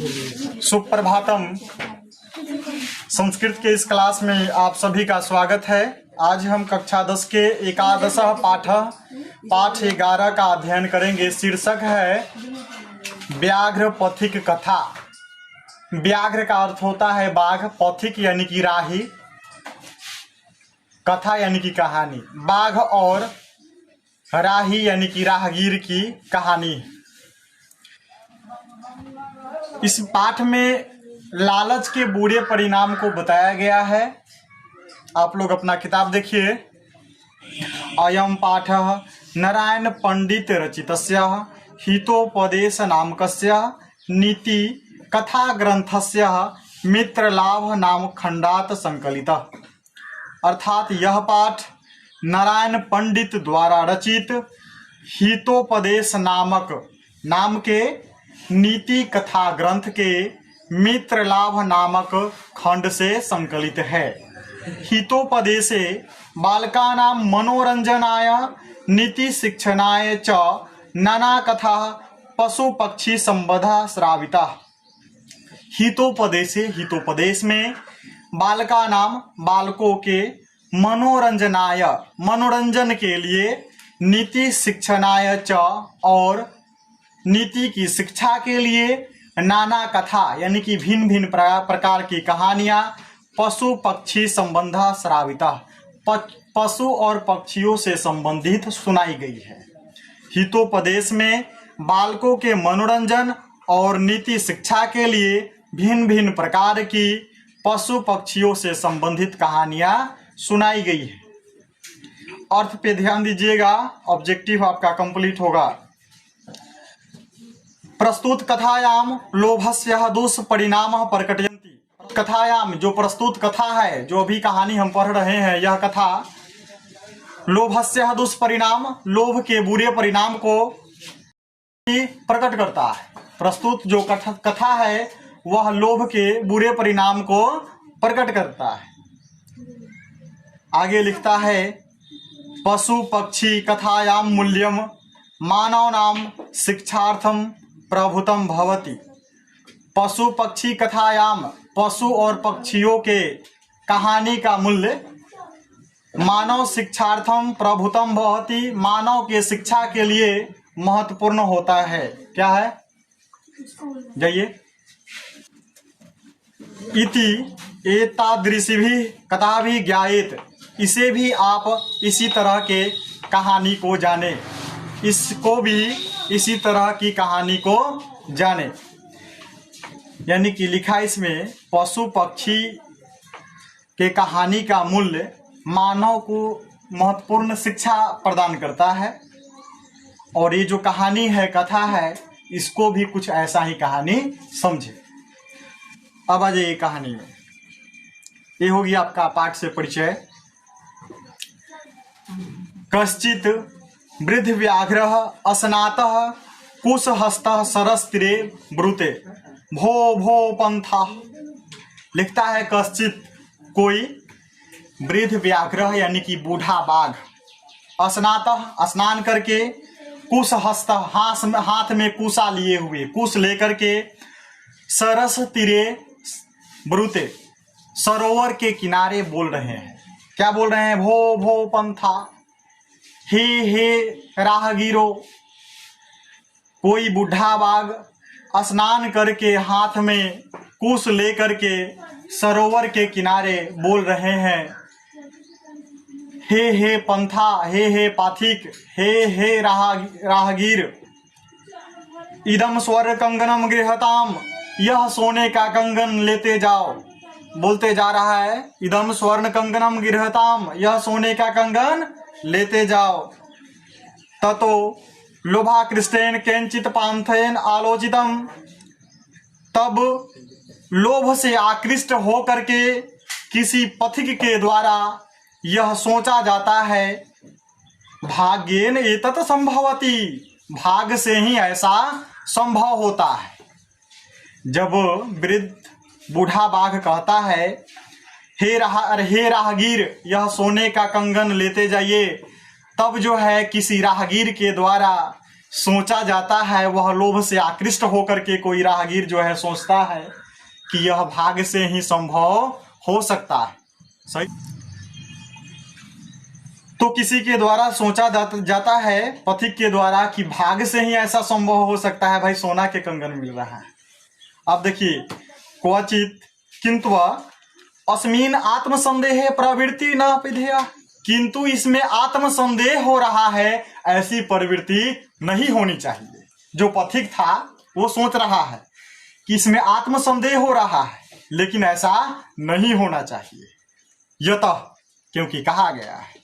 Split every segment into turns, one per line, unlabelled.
सुप्रभातम। संस्कृत के इस क्लास में आप सभी का स्वागत है। आज हम कक्षा 10 के एकादश पाठ 11 का अध्ययन करेंगे। शीर्षक है व्याघ्र पथिक कथा। व्याघ्र का अर्थ होता है बाघ, पथिक यानी कि राही, कथा यानी कि कहानी। बाघ और राही यानी कि राहगीर की कहानी। इस पाठ में लालच के बुरे परिणाम को बताया गया है। आप लोग अपना किताब देखिए। अयम पाठ नारायण पंडित रचितस्य हितोपदेश नामकस्य नीति कथा ग्रंथस्य मित्रलाभ नाम खंडात संकलित। अर्थात यह पाठ नारायण पंडित द्वारा रचित हितोपदेश नाम के नीति कथा ग्रंथ के मित्रलाभ नामक खंड से संकलित है। हितोपदेशे बालकानां मनोरंजनाय नीति शिक्षणाय च नाना कथा पशु पक्षी संबधा श्राविता। हितोपदेशे, हितोपदेश में बालकों के मनोरंजनाय, मनोरंजन के लिए, नीति शिक्षणाय च और नीति की शिक्षा के लिए, नाना कथा यानी कि भिन्न भिन्न प्रकार की कहानियां, पशु पक्षी संबंधा श्राविता, पशु और पक्षियों से संबंधित सुनाई गई है। हितोपदेश में बालकों के मनोरंजन और नीति शिक्षा के लिए भिन्न भिन्न प्रकार की पशु पक्षियों से संबंधित कहानियां सुनाई गई है। अर्थ पे ध्यान दीजिएगा, ऑब्जेक्टिव आपका कंप्लीट होगा। प्रस्तुत कथायाम लोभस्य दुष्परिणामः प्रकटयन्ति। कथायाम, जो प्रस्तुत कथा है, जो अभी कहानी हम पढ़ रहे हैं, यह कथा लोभस्य दुष्परिणाम, लोभ के बुरे परिणाम को प्रकट करता है। प्रस्तुत जो कथा है वह लोभ के बुरे परिणाम को प्रकट करता है। आगे लिखता है पशु पक्षी कथायाम मूल्यम मानवानां शिक्षार्थम प्रभुतम भवति। पशु पक्षी कथायाम, पशु और पक्षियों के कहानी का मूल्य मानव शिक्षार्थम प्रभुतम भवति, मानव के शिक्षा के लिए महत्वपूर्ण होता है। क्या है? जाइए। इति एतादृशिभिः कथाभिः ज्ञायेत। इसे भी आप इसी तरह के कहानी को जाने, इसको भी इसी तरह की कहानी को जाने। यानी कि लिखा इसमें पशु पक्षी के कहानी का मूल्य मानव को महत्वपूर्ण शिक्षा प्रदान करता है, और ये जो कहानी है, कथा है, इसको भी कुछ ऐसा ही कहानी समझे। अब आ जाइए कहानी में। ये होगी आपका पाठ से परिचय। कश्चित वृद्ध व्याघ्रः अस्नातः कुशहस्तः सरस्तीरे ब्रूते भो भो पंथा। लिखता है कश्चित, कोई वृद्ध व्याघ्र यानी कि बूढ़ा बाघ, अस्नातः स्नान करके, कुशहस्त हाथ में कुशा लिए हुए, कुश लेकर के, सरस तीरे ब्रूते, सरोवर के किनारे बोल रहे हैं। क्या बोल रहे हैं? भो भो पंथा, हे राहगीरो। कोई बूढ़ा बाघ स्नान करके हाथ में कुश लेकर के सरोवर के किनारे बोल रहे हैं, हे पंथा, हे पाथिक, हे राहगीर। इदम स्वर कंगनम गृहताम, यह सोने का कंगन लेते जाओ। बोलते जा रहा है, इदम स्वर्ण कंगनम गृहताम, यह सोने का कंगन लेते जाओ। ततो लोभाकृष्टेन केंचित पांथेन आलोचितम। तब लोभ से आकृष्ट होकर के किसी पथिक के द्वारा यह सोचा जाता है, भाग्येन एतत् संभवति, भाग्य से ही ऐसा संभव होता है। जब वृद्ध बूढ़ा बाघ कहता है, हे राहगीर, यह सोने का कंगन लेते जाइए, तब जो है किसी राहगीर के द्वारा सोचा जाता है, वह लोभ से आकृष्ट होकर के कोई राहगीर जो है सोचता है कि यह भाग्य से ही संभव हो सकता है। सही। तो किसी के द्वारा सोचा जाता है, पथिक के द्वारा, कि भाग्य से ही ऐसा संभव हो सकता है, भाई सोना के कंगन मिल रहा है। अब देखिए, क्वचित किंतु अस्मिन आत्मसंदेह प्रवृत्ति न विधेया, किंतु इसमें आत्मसंदेह हो रहा है, ऐसी प्रवृत्ति नहीं होनी चाहिए। जो पथिक था वो सोच रहा है कि इसमें आत्मसंदेह हो रहा है, लेकिन ऐसा नहीं होना चाहिए। यतः, क्योंकि कहा गया है,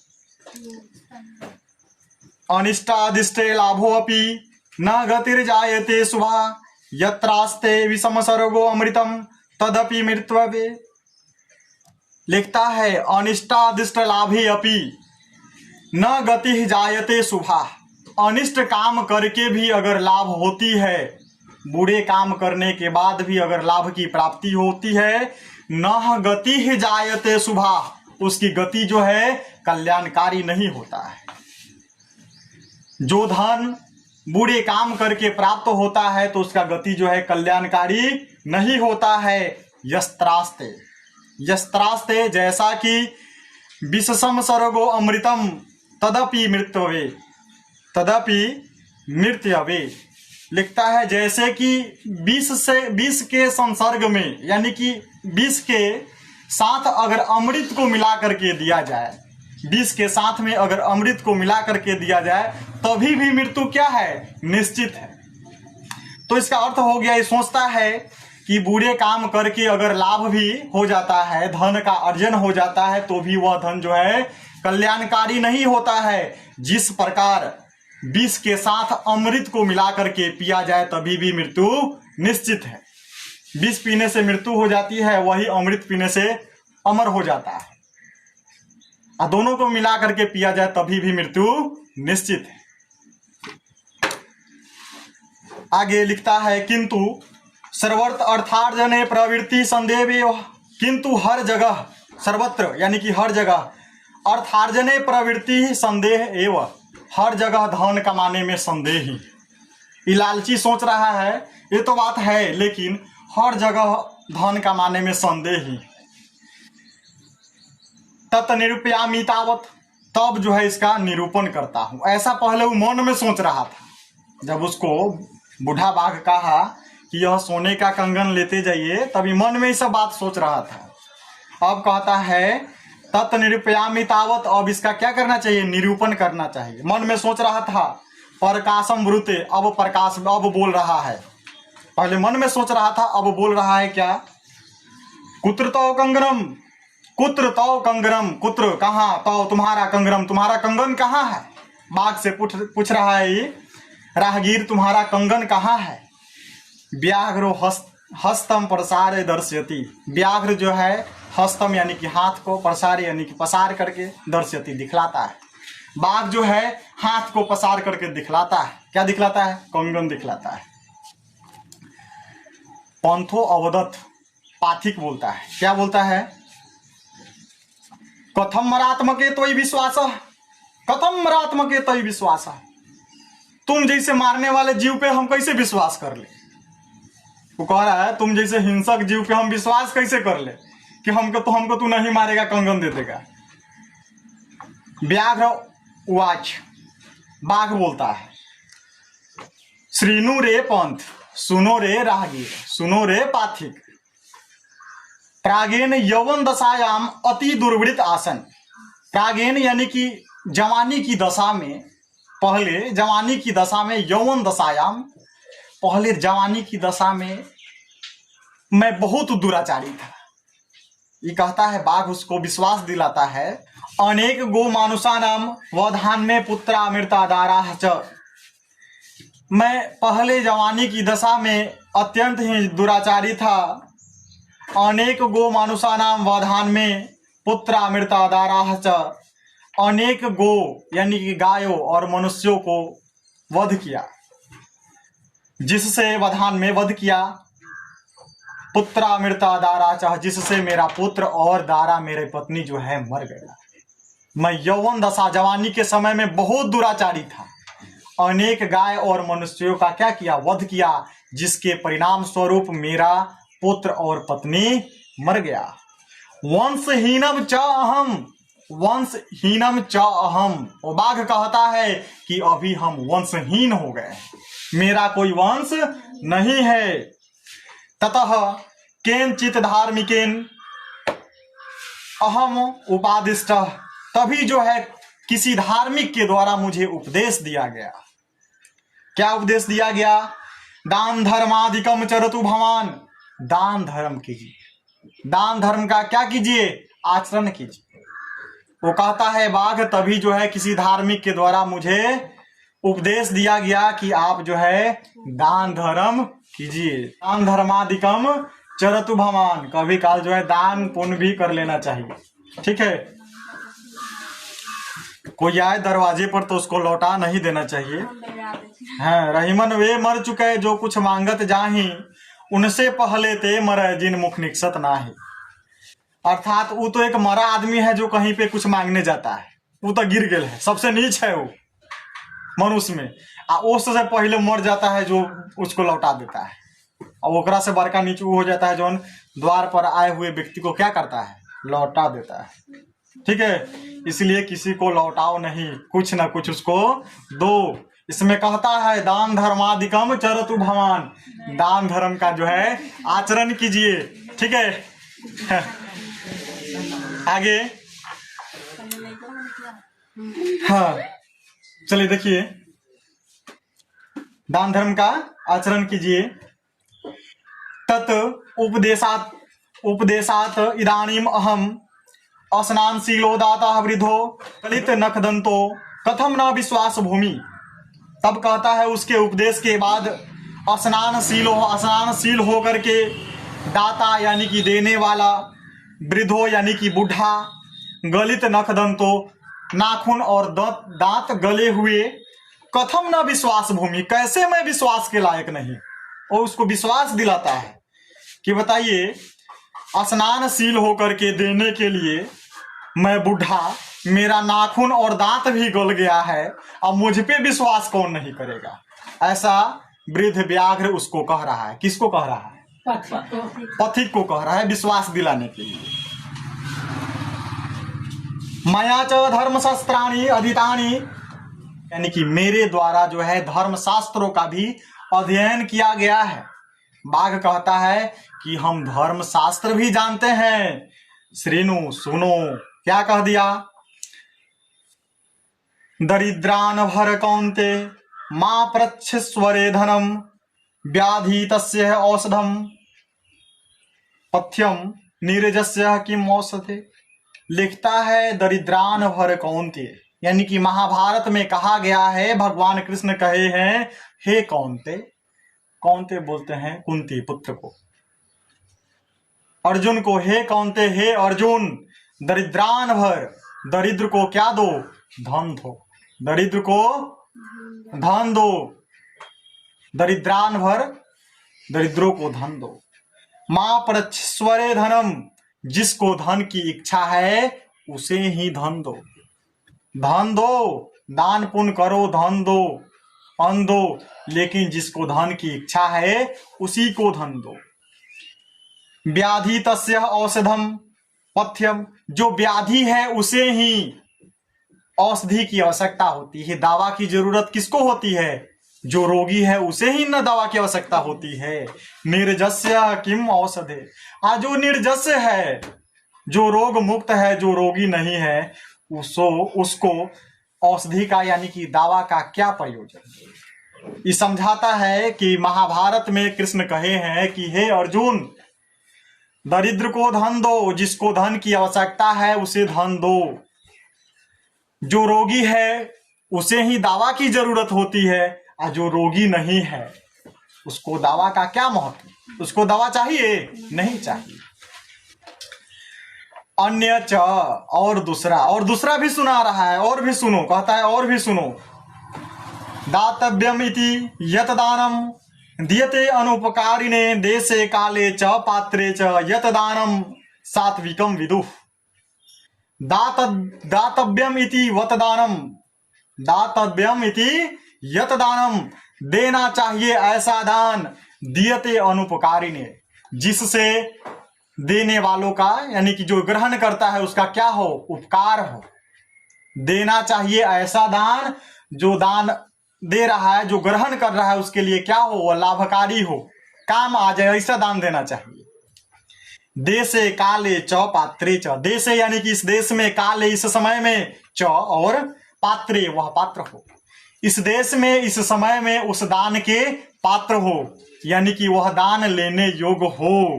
अनिष्टादिष्टे लाभो अपि न गतिर्जायते शुभा, यत्रास्ते विषम सर्गो अमृतम तदपि मृत्वे। लिखता है, अनिष्टादिष्ट लाभे अपि न गति जायते शुभा। अनिष्ट काम करके भी अगर लाभ होती है, बुरे काम करने के बाद भी अगर लाभ की प्राप्ति होती है, न गति जायते शुभा, उसकी गति जो है कल्याणकारी नहीं होता है। जो धन बुरे काम करके प्राप्त होता है तो उसका गति जो है कल्याणकारी नहीं होता है। यस्त्रास्ते, यस्त्रास्ते, जैसा कि विषम सर्गो अमृतम तदपि मृत्यवे, तदपि मृत्यवे। लिखता है, जैसे कि विष के संसर्ग में, यानी कि विष के साथ अगर अमृत को मिला करके दिया जाए, विष के साथ में अगर अमृत को मिला करके दिया जाए, तभी भी मृत्यु क्या है, निश्चित है। तो इसका अर्थ हो गया, ये सोचता है कि बुरे काम करके अगर लाभ भी हो जाता है, धन का अर्जन हो जाता है, तो भी वह धन जो है कल्याणकारी नहीं होता है। जिस प्रकार विष के साथ अमृत को मिला करके पिया जाए तभी भी मृत्यु निश्चित है। विष पीने से मृत्यु हो जाती है, वही अमृत पीने से अमर हो जाता है। और दोनों को मिला करके पिया जाए तभी भी मृत्यु निश्चित है। आगे लिखता है, किंतु सर्वत्र अर्थार्जने प्रवृत्ति संदेह, किंतु हर जगह, सर्वत्र यानी कि हर जगह, अर्थार्जने प्रवृत्ति संदेह एवं, हर जगह धन कमाने में संदेह ही। ये लालची सोच रहा है, ये तो बात है, लेकिन हर जगह धन कमाने में संदेह ही। तत् निरूपयामि तावत, तब जो है इसका निरूपण करता हूं। ऐसा पहले वो मन में सोच रहा था, जब उसको बूढ़ा बाघ कहा कि यह सोने का कंगन लेते जाइए, तभी मन में ये सब बात सोच रहा था। अब कहता है तत् निरूपयामि तावत, अब इसका क्या करना चाहिए, निरूपण करना चाहिए। मन में सोच रहा था, प्रकाशम ब्रूते, अब प्रकाश, अब बोल रहा है। पहले मन में सोच रहा था, अब बोल रहा है क्या, कुत्र तो कंगनम, कुत्र तो कंगनम, कुत्र कहाँ, तो तुम्हारा कंगनम, तुम्हारा कंगन कहाँ है। बाघ से पूछ रहा है ये राहगीर, तुम्हारा कंगन कहाँ है। व्याघ्रो हस्तम प्रसारे दर्शयति, व्याघ्र जो है हस्तम यानी कि हाथ को, प्रसार यानी कि पसार करके, दर्शयति दिखलाता है। बाघ जो है हाथ को पसार करके दिखलाता है। क्या दिखलाता है, कंगन दिखलाता है। पंथो अवदत्त, पाथिक बोलता है, क्या बोलता है, कथम मरात्मके तोई विश्वास, कथम मरात्मके तोई विश्वास, तुम जैसे मारने वाले जीव पे हम कैसे विश्वास कर ले। वो कह रहा है, तुम जैसे हिंसक जीव पे हम विश्वास कैसे कर ले कि हमको तू नहीं मारेगा, कंगन दे देगा। व्याघ्र उवाच, बाघ बोलता है, श्रीनु रे पंथ, सुनो रे राहगीर, सुनो रे पाथिक, प्रागेन यौवन दशायाम अति दुर्वृत आसन। प्रागेन यानी कि जवानी की दशा में, पहले जवानी की दशा में, यौवन दशायाम, पहले जवानी की दशा में मैं बहुत दुराचारी था। ये कहता है, बाघ उसको विश्वास दिलाता है, अनेक गो मानुषा नाम वधान में पुत्रा मृता दारा च, मैं पहले जवानी की दशा में अत्यंत ही दुराचारी था। अनेक गो मानुषा नाम वधान में पुत्रा मृता दारा च, अनेक गो यानी कि गायों और मनुष्यों को वध किया, जिससे वधान में वध किया, पुत्रा मृता दारा चाह, जिससे मेरा पुत्र और दारा मेरे पत्नी जो है मर गया। मैं यौवन दशा, जवानी के समय में बहुत दुराचारी था। अनेक गाय और मनुष्यों का क्या किया, वध किया, जिसके परिणाम स्वरूप मेरा पुत्र और पत्नी मर गया। वंशहीनम च अहम, वंशहीनम च अहम। वो बाघ कहता है कि अभी हम वंशहीन हो गए, मेरा कोई वंश नहीं है। ततः केनचित धार्मिकेन अहम उपादिष्ट, तभी जो है किसी धार्मिक के द्वारा मुझे उपदेश दिया गया। क्या उपदेश दिया गया? दान धर्मादिकम चरतु भवान, दान धर्म कीजिए, दान धर्म का क्या कीजिए, आचरण कीजिए। वो कहता है बाघ, तभी जो है किसी धार्मिक के द्वारा मुझे उपदेश दिया गया कि आप जो है दान धर्म कीजिए। दान धर्मादिकम चरतु भवान, कभी काल जो है दान पुण्य भी कर लेना चाहिए। ठीक है, कोई आए दरवाजे पर तो उसको लौटा नहीं देना चाहिए। हाँ, रहीमन वे मर चुके जो कुछ मांगत जाही, उनसे पहले ते मरे जिन मुख निकसत नाही। अर्थात वो तो एक मरा आदमी है जो कहीं पे कुछ मांगने जाता है, वो तो गिर गया है, सबसे नीच है वो मनुष्य में, आ उससे पहले मर जाता है जो उसको लौटा देता है। और ओकरा से बड़का नीचू हो जाता है जो द्वार पर आए हुए व्यक्ति को क्या करता है, लौटा देता है। ठीक है, इसलिए किसी को लौटाओ नहीं, कुछ ना कुछ उसको दो। इसमें कहता है दान धर्मादिकम चरतु भवान, दान धर्म का जो है आचरण कीजिए। ठीक है, आगे हाँ चलिए देखिए, दान धर्म का आचरण कीजिए। तत् उपदेशात इदानीम अहम अस्नानशीलो दाता वृद्धो कलित नखदंतो कथम न विश्वास भूमि। तब कहता है उसके उपदेश के बाद स्नानशील होकर के दाता यानी कि देने वाला, वृद्धो यानी कि बूढ़ा, गलित नखदंतो नाखून और दांत गले हुए, कथम न विश्वास भूमि, कैसे मैं विश्वास के लायक नहीं। और उसको विश्वास दिलाता है कि बताइए स्नानशील होकर के देने के लिए मैं बूढ़ा, मेरा नाखून और दांत भी गल गया है, अब मुझ पे विश्वास कौन नहीं करेगा। ऐसा वृद्ध व्याघ्र उसको कह रहा है। किसको कह रहा है? पथिक को कह रहा है, विश्वास दिलाने के लिए। मया च धर्म शास्त्राणि अधीतानि, यानी कि मेरे द्वारा जो है धर्म शास्त्रों का भी अध्ययन किया गया है। बाघ कहता है कि हम धर्म शास्त्र भी जानते हैं। श्रीनु सुनो, क्या कह दिया? दरिद्रान भर कौन्ते मां प्रच्छस्वरे धनम व्याधि तस्य औषधम पथ्यम नीरजस्य किम औषधे। लिखता है दरिद्रान भर कौन्ते, यानी कि महाभारत में कहा गया है, भगवान कृष्ण कहे हैं हे कौन्ते, कौन्ते बोलते हैं कुंती पुत्र को, अर्जुन को हे कौन्ते, हे अर्जुन, दरिद्रान भर, दरिद्र को क्या दो? धन दो, दरिद्र को धन दो, दरिद्रान भर, दरिद्रों को धन दो। मां प्रच्छस्वरे धनम, जिसको धन की इच्छा है उसे ही धन दो, धन दो, दान पुण्य करो, धन दो, अन्न दो, लेकिन जिसको धन की इच्छा है उसी को धन दो। व्याधि तस्य औषधम पथ्यम, जो व्याधि है उसे ही औषधि की आवश्यकता होती है। दवा की जरूरत किसको होती है? जो रोगी है उसे ही न दवा की आवश्यकता होती है। निर्जस्य किम औषधे, जो निर्जस्य है, जो रोग मुक्त है, जो रोगी नहीं है, उसको औषधि का यानी कि दवा का क्या प्रयोजन। ये समझाता है कि महाभारत में कृष्ण कहे हैं कि हे अर्जुन, दरिद्र को धन दो, जिसको धन की आवश्यकता है उसे धन दो, जो रोगी है उसे ही दवा की जरूरत होती है, और जो रोगी नहीं है उसको दवा का क्या महत्व, उसको दवा चाहिए नहीं चाहिए। अन्य च, और दूसरा भी सुना रहा है, और भी सुनो, कहता है और भी सुनो। दातव्यम इति यत दानम दीयते अनुपकारिणे देशे काले च पात्रे च यत दानम सात्विकम विदुः। दातव्यम इति वत दानम, दातव्यम इति यत दानम, देना चाहिए ऐसा दान, दियते अनुपकारी ने, जिससे देने वालों का यानी कि जो ग्रहण करता है उसका क्या हो, उपकार हो। देना चाहिए ऐसा दान, जो दान दे रहा है, जो ग्रहण कर रहा है उसके लिए क्या हो, वह लाभकारी हो, काम आ जाए, ऐसा दान देना चाहिए। देशे काले च पात्रे च, देशे यानी कि इस देश में, काले इस समय में, च और पात्रे वह पात्र हो, इस देश में इस समय में उस दान के पात्र हो, यानी कि वह दान लेने योग्य हो।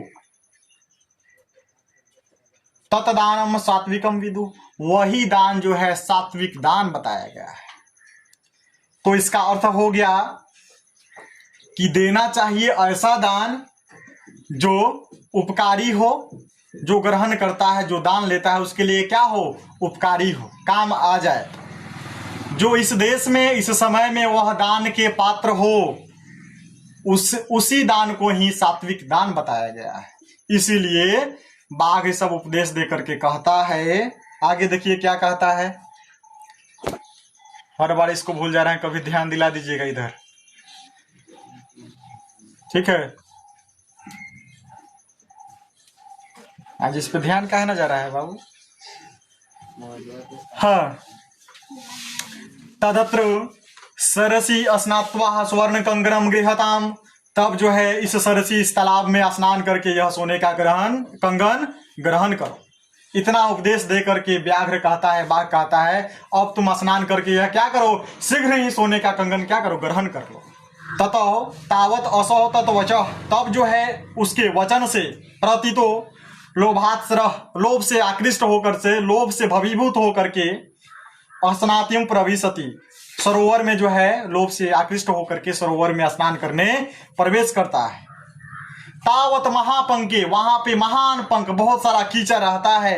तत्दानम सात्विकम विदु, वही दान जो है सात्विक दान बताया गया है। तो इसका अर्थ हो गया कि देना चाहिए ऐसा दान जो उपकारी हो, जो ग्रहण करता है, जो दान लेता है उसके लिए क्या हो, उपकारी हो, काम आ जाए। जो इस देश में इस समय में वह दान के पात्र हो, उसी दान को ही सात्विक दान बताया गया है। इसीलिए बाघ सब उपदेश देकर के कहता है। आगे देखिए क्या कहता है, हर बार इसको भूल जा रहे हैं, कभी ध्यान दिला दीजिएगा इधर, ठीक है। आज इस पे ध्यान काहे ना जा रहा है बाबू। हाँ, तदत्र सरसी स्नात्वा स्वर्ण कंगनम गृहताम, तब जो है इस सरसी इस तालाब में स्नान करके यह सोने का कंगन ग्रहण करो। इतना उपदेश दे करके व्याघ्र कहता है, बाघ कहता है, अब तुम स्नान करके यह क्या करो, शीघ्र ही सोने का कंगन क्या करो, ग्रहण कर लो। ततो तावत असौ तत्वचः, तब जो है उसके वचन से, प्रति तो लोभात्सरः, लोभ से आकृष्ट होकर से, लोभ से भवीभूत होकर के, स्नातिम प्रविशति, सरोवर में जो है लोभ से आकृष्ट होकर के सरोवर में स्नान करने प्रवेश करता है। तावत महापंके, वहां पे महान पंख, बहुत सारा कीचड़ रहता है,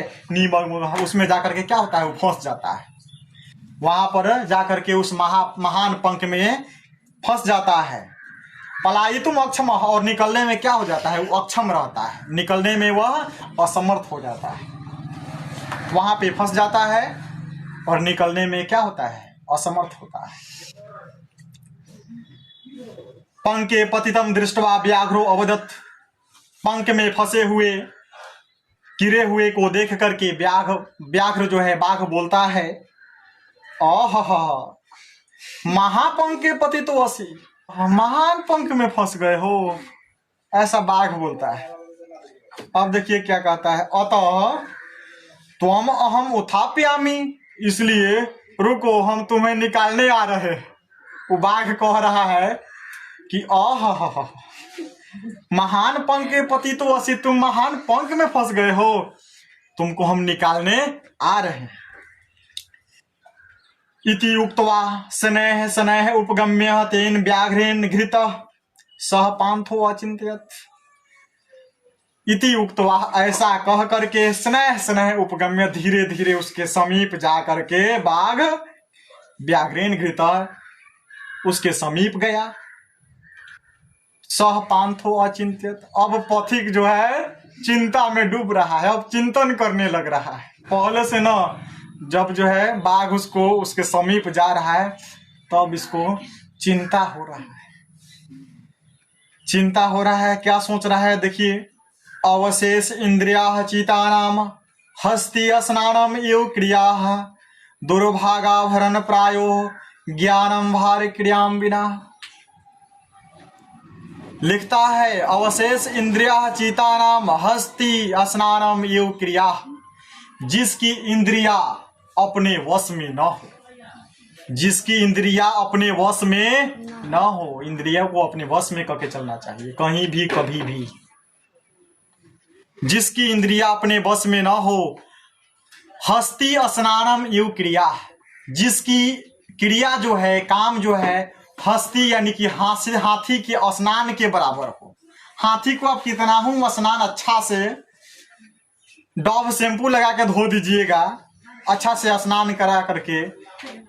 उसमें जाकर के क्या होता है, वो फंस जाता है, वहां पर जाकर के उस महान पंख में फंस जाता है। पलायितुम अक्षम, और निकलने में क्या हो जाता है, वो अक्षम रहता है, निकलने में वह असमर्थ हो जाता है, वहां पे फंस जाता है और निकलने में क्या होता है, असमर्थ होता है। पंके पतितम दृष्टवा व्याघ्रो अवदत्, पंख में फंसे हुए गिरे हुए को देख करके व्याघ्र जो है बाघ बोलता है, आहा महापंख के पति तो असी, महान पंख में फंस गए हो, ऐसा बाघ बोलता है। अब देखिए क्या कहता है, अतः त्वम अहम उत्थाप्यामि, इसलिए रुको हम तुम्हें निकालने आ रहे। वो बाघ कह रहा है कि आहा महान पंख के पति तो असी, तुम महान पंख में फंस गए हो, तुमको हम निकालने आ रहे हैं। इति उक्त्वा शनैः शनैः उपगम्य तेन व्याघ्रेण घृतः सह पांथो अचिंत्यत। इति उक्त्वा, ऐसा कह करके, स्नेह स्नेह उपगम्य, धीरे धीरे उसके समीप जा करके बाघ व्याघ्रेण घृतः, उसके समीप गया। सह पांथो अचिंत्यत, अब पथिक जो है चिंता में डूब रहा है, अब चिंतन करने लग रहा है। पहले से ना, जब जो है बाघ उसको उसके समीप जा रहा है तब इसको चिंता हो रहा है, चिंता हो रहा है। क्या सोच रहा है, देखिए, अवशेष इंद्रिया चीतानाम हस्ति स्नानम एव क्रिया दुर्भागाभरण प्रायो ज्ञानम भार क्रियाम विना। लिखता है, अवशेष इंद्रिया चीतानाम हस्ति स्नानम एव क्रिया, जिसकी इंद्रिया अपने वश में न हो, जिसकी इंद्रिया अपने वश में न हो, इंद्रिया को अपने वश में करके चलना चाहिए, कहीं भी कभी भी। जिसकी इंद्रिया अपने वश में न हो, हस्ति स्नानम एव क्रिया, जिसकी क्रिया जो है, काम जो है, हस्ती यानी कि हाथी के स्नान के बराबर हो। हाथी को आप कितना हूं स्नान अच्छा से डव शैम्पू लगा के धो दीजिएगा, अच्छा से स्नान करा करके,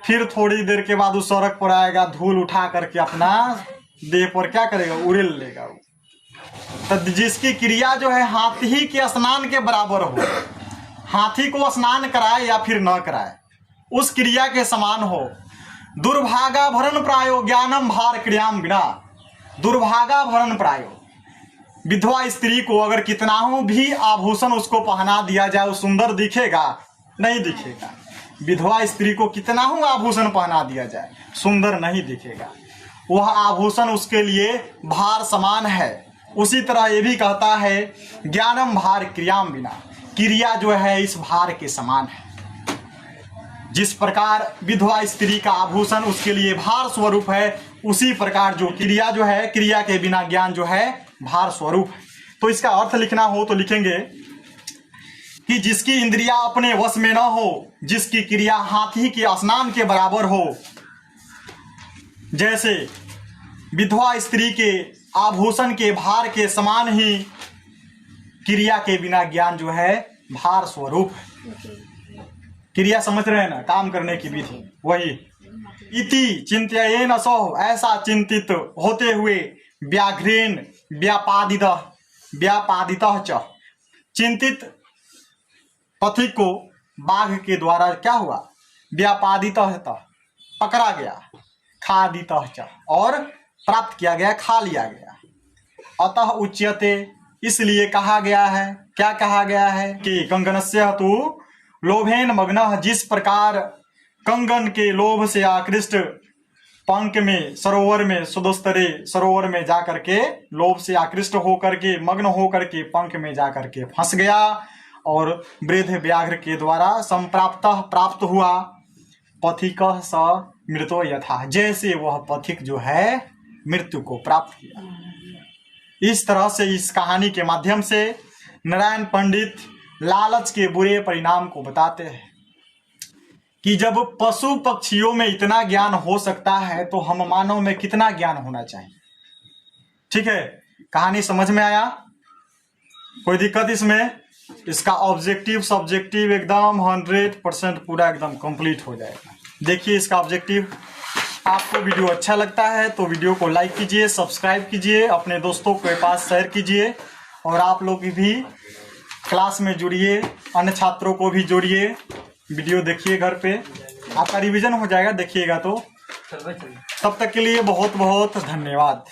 फिर थोड़ी देर के बाद उस सड़क पर आएगा, धूल उठा करके अपना देह पर क्या करेगा, उड़ेल लेगा। तो जिसकी क्रिया जो है हाथी के स्नान के बराबर हो, हाथी को स्नान कराए या फिर न कराए, उस क्रिया के समान हो, दुर्भागा भरण प्रायो ज्ञानम भार क्रियाम विना। दुर्भागा भरण प्रायो, विधवा स्त्री को अगर कितना हो भी आभूषण उसको पहना दिया जाए वो सुंदर दिखेगा? नहीं दिखेगा। विधवा स्त्री को कितना हो आभूषण पहना दिया जाए सुंदर नहीं दिखेगा, वह आभूषण उसके लिए भार समान है। उसी तरह ये भी कहता है ज्ञानम भार क्रियाम बिना, क्रिया जो है इस भार के समान है। जिस प्रकार विधवा स्त्री का आभूषण उसके लिए भार स्वरूप है, उसी प्रकार जो क्रिया जो है, क्रिया के बिना ज्ञान जो है भार स्वरूप है। तो इसका अर्थ लिखना हो तो लिखेंगे कि जिसकी इंद्रिया अपने वश में न हो, जिसकी क्रिया हाथी के स्नान के बराबर हो, जैसे विधवा स्त्री के आभूषण के भार के समान ही क्रिया के बिना ज्ञान जो है भार स्वरूप है। क्रिया समझ रहे हैं ना, काम करने की विधि वही। इति चिंत्येन सौ, ऐसा चिंतित होते हुए व्याघ्रेन व्यापादितः च, चिंतित पथिक को बाघ के द्वारा क्या हुआ? व्यापादितः पकड़ा गया, खादितः च और प्राप्त किया गया, खा लिया गया। अतः उच्यते, इसलिए कहा गया है, क्या कहा गया है कि कंगनस्य तु लोभेन मग्नः, जिस प्रकार कंगन के लोभ से आकृष्ट पंख में सरोवर में सुदोस्तरे सरोवर में जाकर के लोभ से आकृष्ट होकर के मग्न होकर के पंख में जाकर के फंस गया और वृद्ध व्याघ्र के द्वारा संप्राप्त प्राप्त हुआ। पथिकः स मृतो यथा, जैसे वह पथिक जो है मृत्यु को प्राप्त किया। इस तरह से इस कहानी के माध्यम से नारायण पंडित लालच के बुरे परिणाम को बताते हैं कि जब पशु पक्षियों में इतना ज्ञान हो सकता है तो हम मानव में कितना ज्ञान होना चाहिए। ठीक है, कहानी समझ में आया? कोई दिक्कत इसमें? इसका ऑब्जेक्टिव सब्जेक्टिव एकदम 100% पूरा एकदम कंप्लीट हो जाएगा। देखिए इसका ऑब्जेक्टिव। आपको वीडियो अच्छा लगता है तो वीडियो को लाइक कीजिए, सब्सक्राइब कीजिए, अपने दोस्तों के पास शेयर कीजिए और आप लोग भी क्लास में जुड़िए, अन्य छात्रों को भी जोड़िए। वीडियो देखिए, घर पे आपका रिवीजन हो जाएगा देखिएगा तो। तब तक के लिए बहुत बहुत धन्यवाद।